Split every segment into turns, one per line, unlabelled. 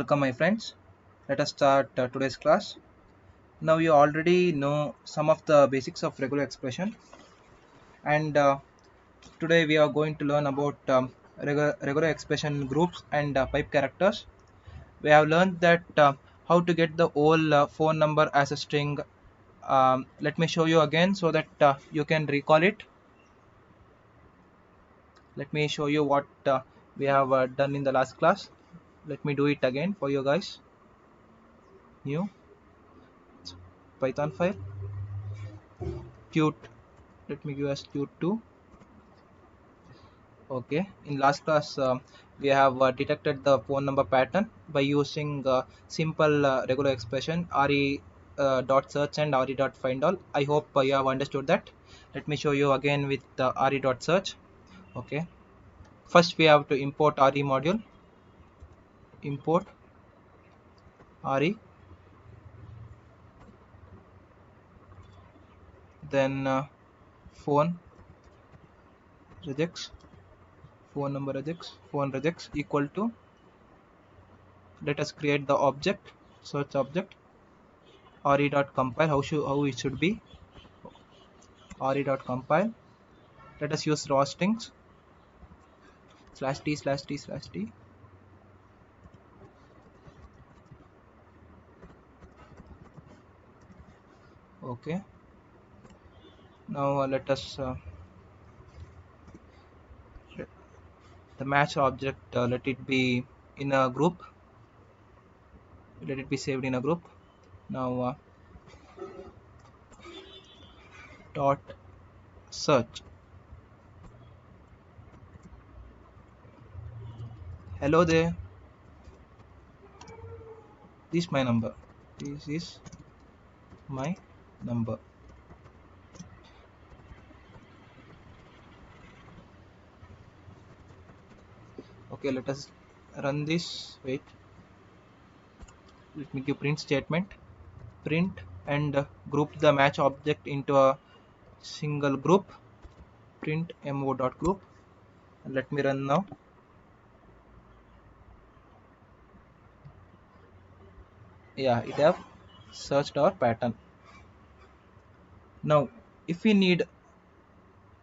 Welcome my friends. Let us start today's class. Now you already know some of the basics of regular expression, and today we are going to learn about regular expression groups and pipe characters. We have learned that how to get the whole phone number as a string. Let me show you again so that you can recall it. Let me show you what we have done in the last class. Let me do it again for you guys. New Python file, Qt. Let me give us Qt2. Okay, in last class we have detected the phone number pattern by using simple regular expression re dot search and re dot find all. I hope you have understood that. Let me show you again with re dot search. Okay, first we have to import re module. Import re, then phone regex, phone number regex, phone regex equal to. Let us create the object, search object, re dot compile. How it should be, re dot compile. Let us use raw strings slash t slash t slash t. Okay, now let us the match object, let it be in a group, let it be saved in a group. Now dot search. Hello there, this is my number, this is my number. Okay, let us run this. Wait, let me give print statement, print and group the match object into a single group, print mo dot group. Let me run now. Yeah, it have searched our pattern. Now if we need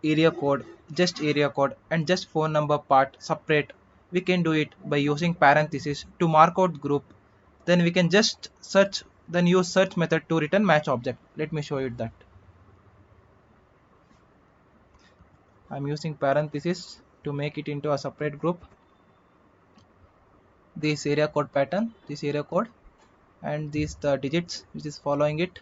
area code, just area code and just phone number part separate, we can do it by using parenthesis to mark out group. Then we can just search, then use search method to return match object. Let me show you that. I'm using parenthesis to make it into a separate group, this area code pattern, this area code, and these the digits which is following it.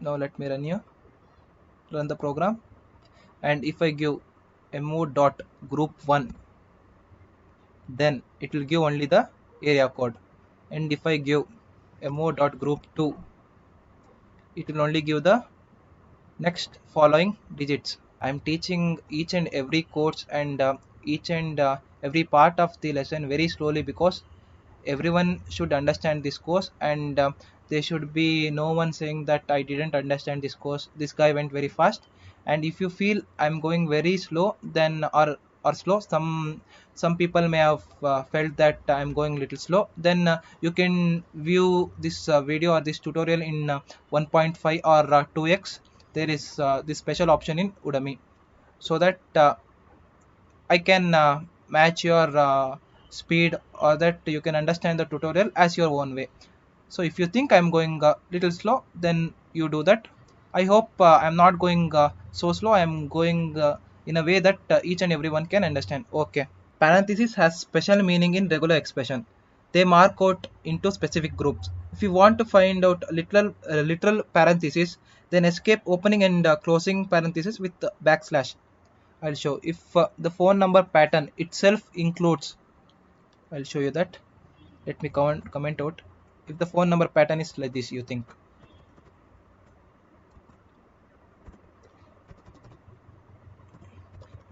Now let me run the program, and if I give mo dot group 1, then it will give only the area code, and if I give mo dot group 2, it will only give the next following digits. I'm teaching each and every course and each and every part of the lesson very slowly, because everyone should understand this course, and there should be no one saying that I didn't understand this course, this guy went very fast. And if you feel I'm going very slow, then or slow, some people may have felt that I'm going little slow, then you can view this video or this tutorial in 1.5 or 2x. There is this special option in Udemy, so that I can match your speed, or that you can understand the tutorial as your own way. So if you think I'm going a little slow, then you do that. I hope I'm not going so slow. I'm going in a way that each and everyone can understand. Okay. Parenthesis has special meaning in regular expression. They mark out into specific groups. If you want to find out literal parenthesis, then escape opening and closing parenthesis with backslash. I'll show. If the phone number pattern itself includes, I'll show you that. Let me comment out. If the phone number pattern is like this, you think,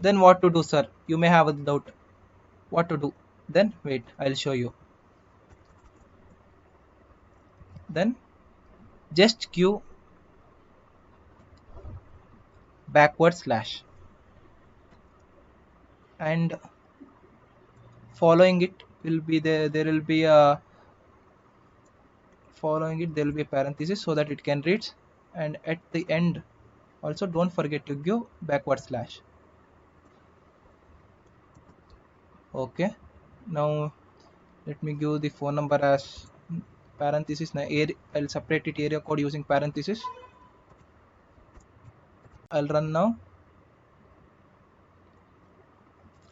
then what to do, sir? You may have a doubt. What to do? Then wait, I'll show you. Then just give backward slash, and following it will be there will be a following it there will be a parenthesis so that it can read, and at the end also don't forget to give backward slash. Okay, now let me give the phone number as parenthesis. Now I'll separate it area code using parenthesis. I'll run now.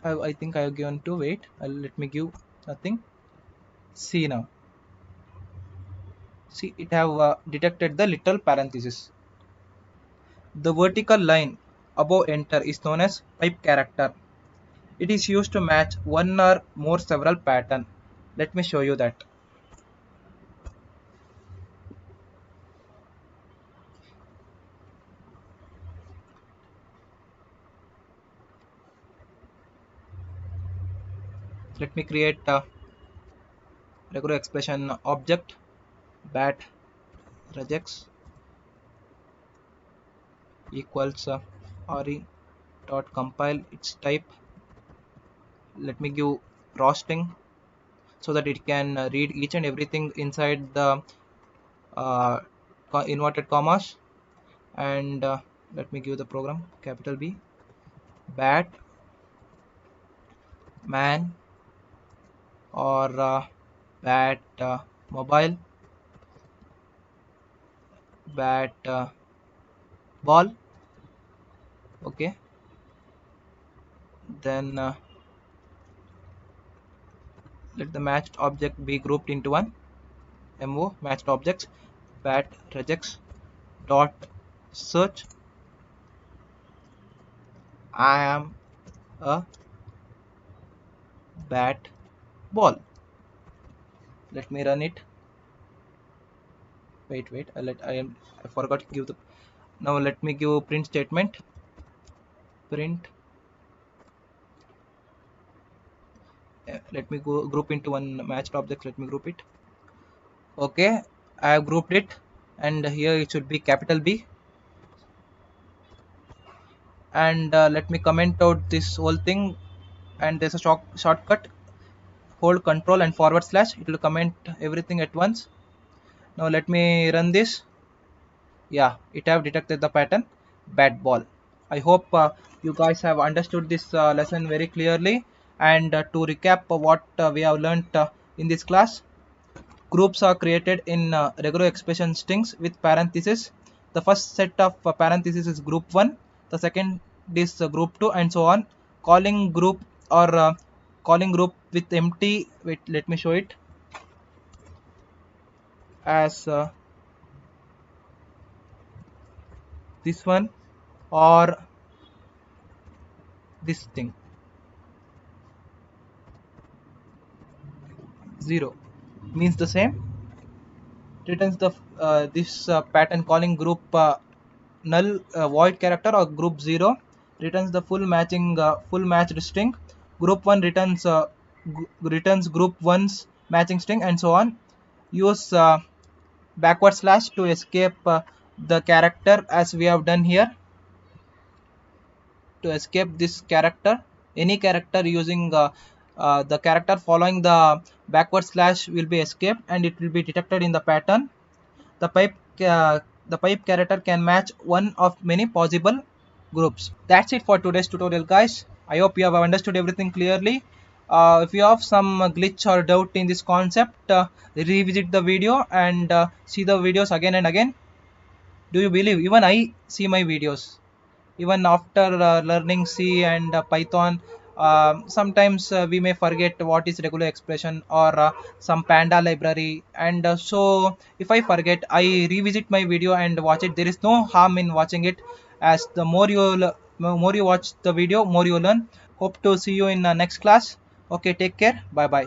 I think I have given to wait. Let me give nothing. See now. See, it have detected the little parenthesis. The vertical line above enter is known as pipe character. It is used to match one or more several pattern. Let me show you that. Let me create a regular expression object bat regex equals re dot compile its type. Let me give roasting so that it can read each and everything inside the uh, inverted commas, and let me give the program capital B bat man or bat mobile bat ball. Okay, then let the matched object be grouped into one. Mo matched objects bat regex dot search. I am a bat ball. Let me run it. Wait, I forgot to give the. Now let me give print statement. Print. Let me go group into one matched object. Let me group it. Okay, I have grouped it, and here it should be capital B. And let me comment out this whole thing. And there's a shortcut. Hold Control and forward slash. It will comment everything at once. Now let me run this. Yeah, it have detected the pattern bat ball. I hope you guys have understood this lesson very clearly. And to recap what we have learnt in this class, groups are created in regular expression strings with parentheses. The first set of parentheses is group 1, the second is group 2, and so on. Calling group or calling group with empty, wait, let me show it as this one or this thing 0 means the same. Returns the this pattern calling group null void character or group 0 returns the full matched string. Group 1 returns group 1's matching string, and so on. Use backward slash to escape the character as we have done here. To escape this character, any character using the character following the backward slash will be escaped, and it will be detected in the pattern. The pipe character can match one of many possible groups. That's it for today's tutorial, guys. I hope you have understood everything clearly. If you have some glitch or doubt in this concept, revisit the video and see the videos again and again. Do you believe even I see my videos even after learning C and Python? Sometimes we may forget what is regular expression or some panda library, and so if I forget, I revisit my video and watch it. There is no harm in watching it, as the more you watch the video, more you learn. Hope to see you in next class. Okay, take care. Bye bye.